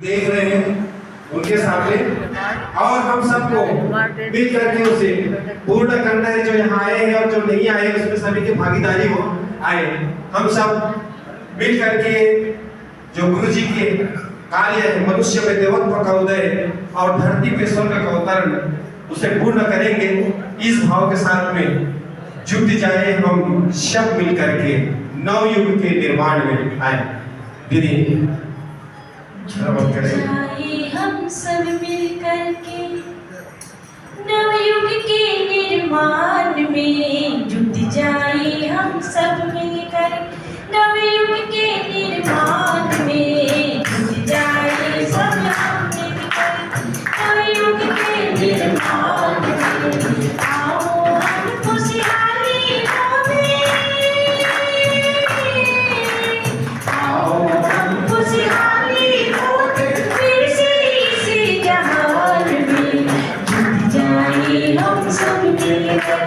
देख रहे हैं उनके सामने, और हम सबको मिल करके उसे पूर्ण करना है। जो यहाँ आए हैं और जो नहीं आए उसमें सभी की भागीदारी हो आए। हम सब मिल करके जो गुरु जी के कार्य है, मनुष्य में देवत्व का उदय और धरती पे स्वर्ग का अवतरण, उसे पूर्ण करेंगे। इस भाव के साथ में जुट जाए हम सब मिल करके नव युग के निर्माण में आए। दीदी हम सब मिल करके नवयुग के निर्माण में जुट जाए। हम सब मिलकर नवयुग के निर्माण में जुट जाए। सब हम मिलकर नवयुग के निर्माण में आओ हम खुशहाली होवे। आओ हम खुशहाली हम सब मिलकर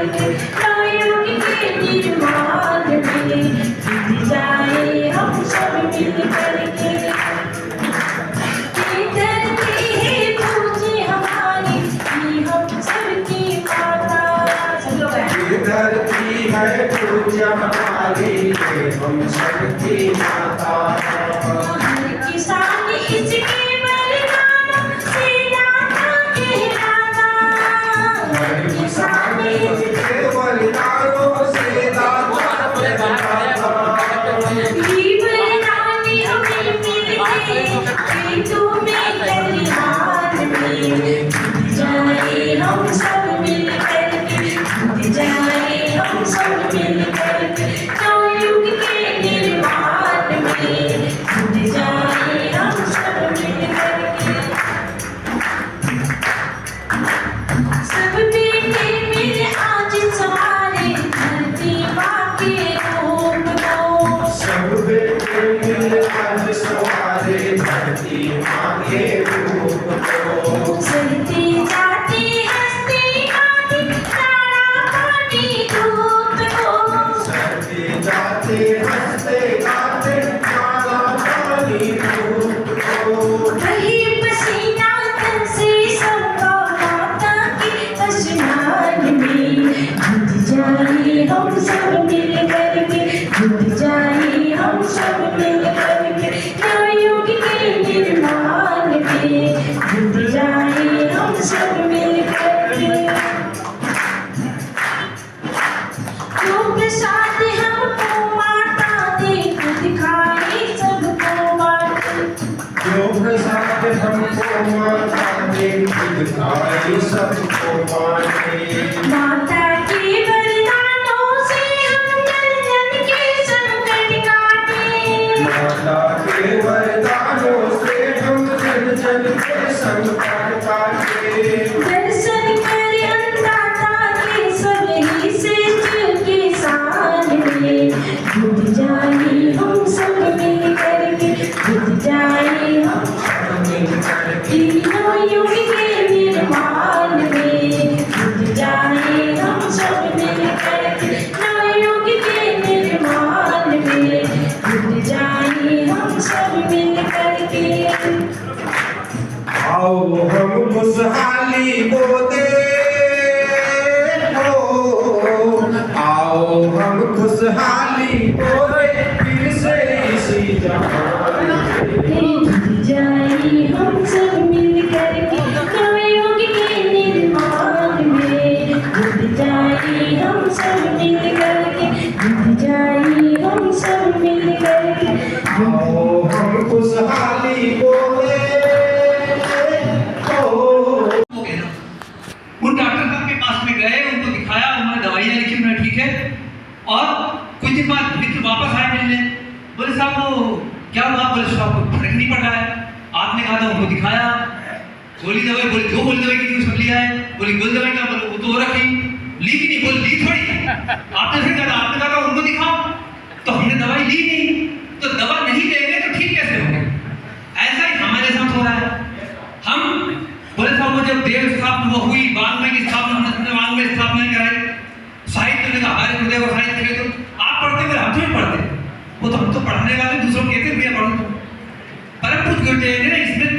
नवयुग के निर्माण में जुट जाए। हम सब मिलकर के धरती है पूजी हमारी, हम सबकी माता। धरती है पूजा हमारी, हम सबकी माता। हर किसान इसके बलिदान से दाता कहलाता। हर किसान इसके बलिदानों से दाता कहलाता। ये बलिदानी हमें मिलके खेतों में खलिहान में जुट जाए। हम सब मिलकर के जुट जाए। हम सब मिलकर के नवयुग के निर्माण में जुट जाए। हम सब मिलकर के सब बेटे मिल आज सवारे धरती माँ के रूप को। सब बेटे मिल आज सवारे धरती माँ के रूप को। चलते जाते हंसते गाते तारा पानी धूप को। चलते जाते हंसते गाते तारा पानी धूप को। वही पसीना तन से सबका माता के स्नान में जुट जाए। हम सब मिल करके जुट जाए। हम सब मिल करके नवयुग के निर्माण में जुट जाए। हम सब मिल करके जो प्रसाद हमको माता दे दिखाए सबको बांटे। जो प्रसाद हमको माता ने दिखाई सबको बांटे। माता के वरदानों से हम जन जन के संकट काटे। माता के वरदानों से हम जन जन के संकट काटे। दर्शन करे अन्नदाता के सब ही श्रेष्ठ के शान में जुट जाए। हम सब मिल करके जुट जाए। हम सब मिल करके नवयुग के निर्माण में जुट जाए। हम सब मिल करके नवयुग के निर्माण में जुट जाए। हम सब मिल करके आओ हम खुशहाली को दे हो। आओ हम खुशहाली को दे फिर से इसी जहान में। जुट जाए। हम सब मिल करके नवयुग के निर्माण में जुट जाए। हम सब मिल करके जुट जाए। हम सब मिल करके आओ हम खुशहाली को दे हो। उन डॉक्टर साहब के पास में गए, उनको दिखाया, उन्होंने दवाइयाँ लिखी, उन्होंने ठीक है। और कुछ दिन बाद मित्र वापस आए मिलने, बोले साहब वो क्या हुआ? बोले साहब को फर्क नहीं पड़ रहा है। आपने कहा था, उनको दिखाया, गोली दवाई, बोले जो गोली दवाई की थी सब लिया है। बोली गोली दवाई का, बोले वो तो रखी, ली कि नहीं? बोले ली थोड़ी। आपने फिर कहा, आपने कहा उनको दिखाओ, तो हमने दवाई ली नहीं। तो दवा नहीं लेंगे तो ठीक कैसे होगा? ऐसा ही हमारे साथ हो रहा है। हम बोले साहब वो जब देव स्थापना हुई, वांग्मय की स्थापना, हमने वांग्मय स्थापना कराई, साहित्य ने कहा हमारे हृदय को साहित्य के तो आप पढ़ते हुए हम क्यों पढ़ते? वो तो हम तो पढ़ने वाले दूसरों को कहते हैं भैया पढ़ो। परम पूज्य गुरुदेव ने इसमें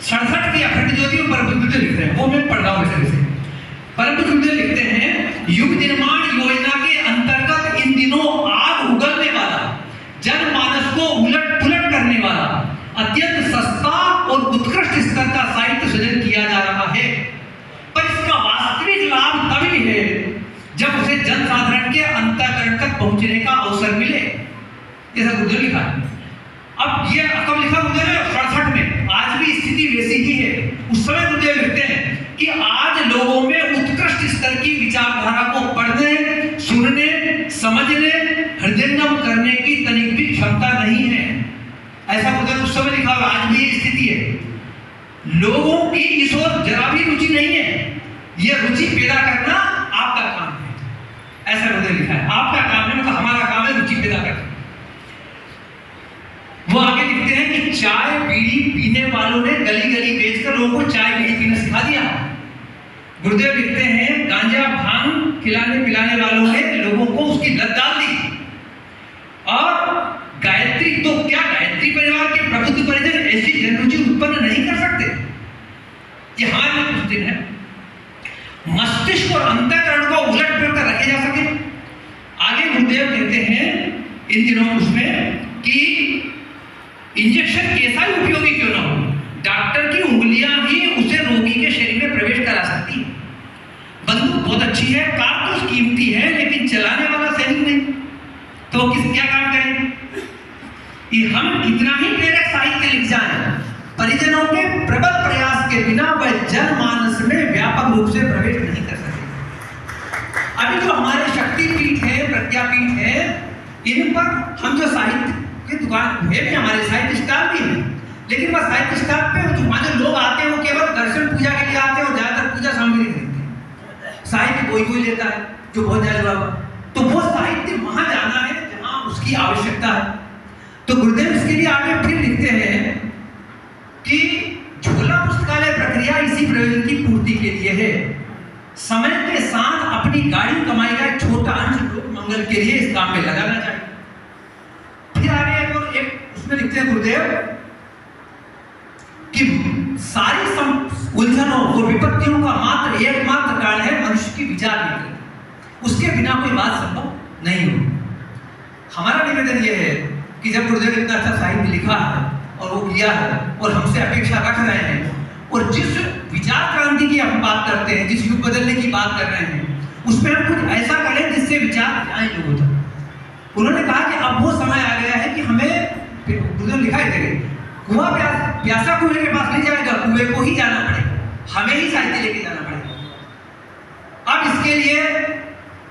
67 की अखंड ज्योति में परम गुरुदेव लिख रहे हैं, वो मैं पढ़ रहा हूँ वैसे से। परम गुरुदेव लिखते हैं, युग निर्माण योजना के अंतर्गत इन दिनों आग उगलने वाला, जनमानस को उलट पुलट करने वाला, अत्यंत सस्ता और उत्कृष्ट स्तर का साहित्य सृजन किया जा रहा है। पर इसका वास्तविक लाभ तभी है जब उसे जनसाधारण के अंतःकरण तक पहुंचने का अवसर मिले। ऐसा गुरुदेव लिखा है। अब ये कब लिखा गुरुदेव ने? 67 में। आज भी स्थिति वैसी ही है। उस समय गुरुदेव लिखते हैं कि आज लोगों में उत्कृष्ट स्तर की विचारधारा को पढ़ने, सुनने, समझने, हृदयंगम करने की तनिक भी क्षमता नहीं है। ऐसा गुरुदेव उस समय लिखा, और आज भी ये स्थिति है। लोगों की इस ओर जरा भी रुचि नहीं है। ये रुचि पैदा करना आपका काम है। ऐसा गुरुदेव लिखा है, आपका काम है, मतलब हमारा काम है रुचि पैदा करना। वो आगे लिखते हैं कि चाय बीड़ी पीने वालों ने गली गली बेचकर लोगों को चाय बीड़ी पीना सिखा दिया। गुरुदेव लिखते हैं, गांजा भांग खिलाने पिलाने वालों ने लोगों को उसकी लत डाल दी। और गायत्री, तो क्या गायत्री परिवार के प्रबुद्ध परिजन ऐसी जनरुचि उत्पन्न नहीं कर सकते? ये हमारे लिए कुछ दिन है। मस्तिष्क और अंतःकरण को उलट पुलट कर रखे जा सके। आगे गुरुदेव कहते हैं इन दिनों उसमें कि इंजेक्शन कैसा ही उपयोगी क्यों ना हो, डॉक्टर की उंगलियां ही उसे रोगी के शरीर में प्रवेश करा सकती है। बंदूक बहुत अच्छी है, कारतूस कीमती है, लेकिन चलाने वाला सैनिक नहीं, तो क्या काम करें? कि हम कितना ही प्रेरक साहित्य लिख जाएं, परिजनों के प्रबल प्रयास के बिना वह जनमानस में व्यापक रूप से प्रवेश नहीं कर सके। अभी जो हमारे शक्तिपीठ है, प्रज्ञापीठ है, इन पर हम जो साहित्य की दुकान है भी, हमारे साहित्य स्टॉल भी है, लेकिन वह साहित्य स्टॉल पे जो लोग आते हैं वो केवल दर्शन पूजा के लिए आते हैं और ज्यादातर पूजा सामग्री खरीदते हैं। साहित्य कोई लेता है जो बहुत ज्यादा जुड़ा हुआ, तो वो साहित्य वहां जाना है जहां उसकी आवश्यकता है। तो गुरुदेव इसके लिए आगे फिर लिखते हैं कि झोला पुस्तकालय प्रक्रिया इसी प्रयोजन की पूर्ति के लिए है। समय के साथ अपनी गाड़ी कमाई का एक छोटा अंश लोक मंगल के लिए इस काम में लगाना चाहिए। फिर आगे एक उसमें लिखते हैं गुरुदेव कि सारी उलझनों और विपत्तियों का मात्र एकमात्र कारण है मनुष्य की विचार विकृति। उसके बिना कोई बात संभव नहीं होगी। हमारा निवेदन यह है कि जब गुरुदेव ने इतना अच्छा साहित्य लिखा है और वो किया है और हमसे अपेक्षा रख रहे हैं, और जिस विचार क्रांति की हम बात करते हैं, जिस युग बदलने की बात कर रहे हैं, उसमें हम कुछ ऐसा करें जिससे विचार आए लोगों तक। उन्होंने कहा कि अब वो समय आ गया है कि हमें, गुरुदेव लिखा है थे, कुआं प्यासा कुएं के पास नहीं जाएगा, कुएं को ही जाना पड़ेगा, हमें ही साहित्य लेके जाना पड़ेगा। अब इसके लिए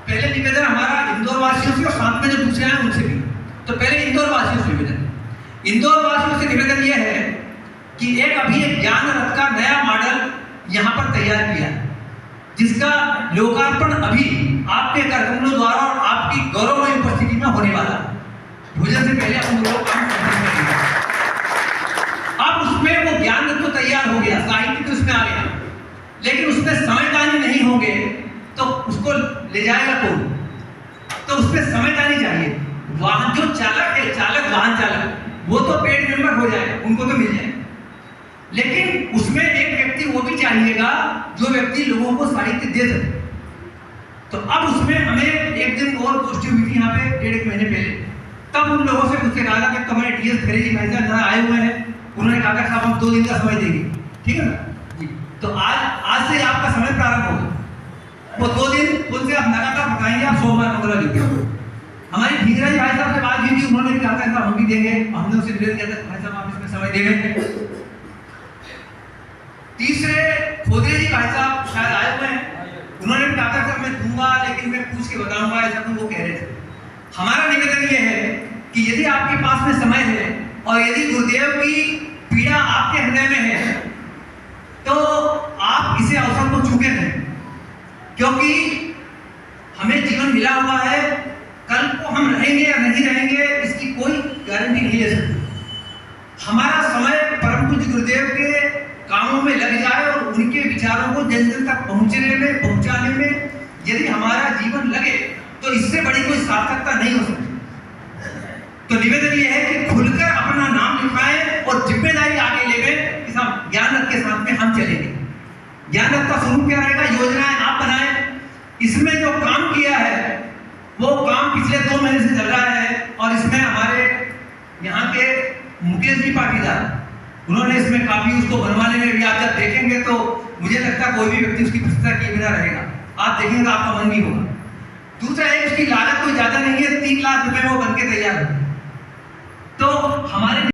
पहले निवेदन हमारा इंदौर वासियों से और साथ में जो दूसरे हैं उनसे भी। तो पहले इंदौर वासियों से निवेदन, इंदौर वासियों से निवेदन यह है कि अभी एक ज्ञान रथ का नया मॉडल यहाँ पर तैयार किया है, जिसका लोकार्पण अभी आपके कार्यक्रमों द्वारा और आपकी गौरवमय उपस्थिति में होने वाला है। भोजन से पहले हम लोग काम करेंगे। अब उसमें वो ज्ञान रथ तो तैयार हो गया, साहित्य तो उसमें आ गया, लेकिन उसमें समझदारी नहीं होंगे तो उसको ले जाएगा कौन? तो उसमें समझदारी चाहिए। वाहन जो चालक है, वाहन चालक, वो तो पेड मेंबर हो जाए, उनको तो मिल जाए, लेकिन उसमें एक व्यक्ति वो भी चाहिएगा जो व्यक्ति लोगों को साहित्य दे सके। तो अब उसमें हमें एक दिन और गोष्ठी हुई थी यहाँ पे 1.5 महीने पहले, तब उन लोगों से मुझसे कहा कि तुम्हारे टीएस खरे जी भाई साहब आए हुए हैं, उन्होंने कहा साहब हम 2 दिन का समय देंगे, ठीक है ना जी। तो आज से आपका समय प्रारंभ होगा, वो 2 दिन उनसे आप लगातार बताएंगे, आप सोमवार मंगलवार देंगे। हमारी भीगरा जी भाई साहब से बात हुई थी, उन्होंने भी कहा था हम भी देंगे, हमने उसे निवेदन किया था भाई साहब आप इसमें समय देंगे। तीसरे खोदरे जी भाई साहब शायद आए हुए हैं, उन्होंने भी कहा था सर मैं दूंगा लेकिन मैं पूछ के बताऊंगा, ऐसा कुछ वो कह रहे थे। हमारा निवेदन ये है कि यदि आपके पास में समय है और यदि गुरुदेव की पीड़ा आपके हृदय में है तो आप इसे अवसर को चूके नहीं, क्योंकि हमें जीवन मिला हुआ है, कल को हम रहेंगे या नहीं रहेंगे इसकी कोई गारंटी नहीं ले सकते। हमारा समय परम पूज्य गुरुदेव के कामों में लग जाए और उनके विचारों को जन जन तक पहुंचाने में यदि हमारा जीवन लगे तो इससे बड़ी कोई सार्थकता नहीं हो सकती। तो निवेदन यह है कि खुलकर अपना नाम लिखाएं और जिम्मेदारी आगे ले गए कि सब ज्ञान रथ के मुकेश जी पाटीदार, उन्होंने इसमें काफी उसको बनवाने में भी, आप जब देखेंगे तो मुझे लगता है कोई भी व्यक्ति उसकी प्रशंसा किए बिना रहेगा। आप देखेंगे तो आपका मन नहीं होगा। दूसरा है उसकी लागत कोई ज्यादा नहीं है, 3 लाख रुपए वो बन के तैयार है। तो हमारे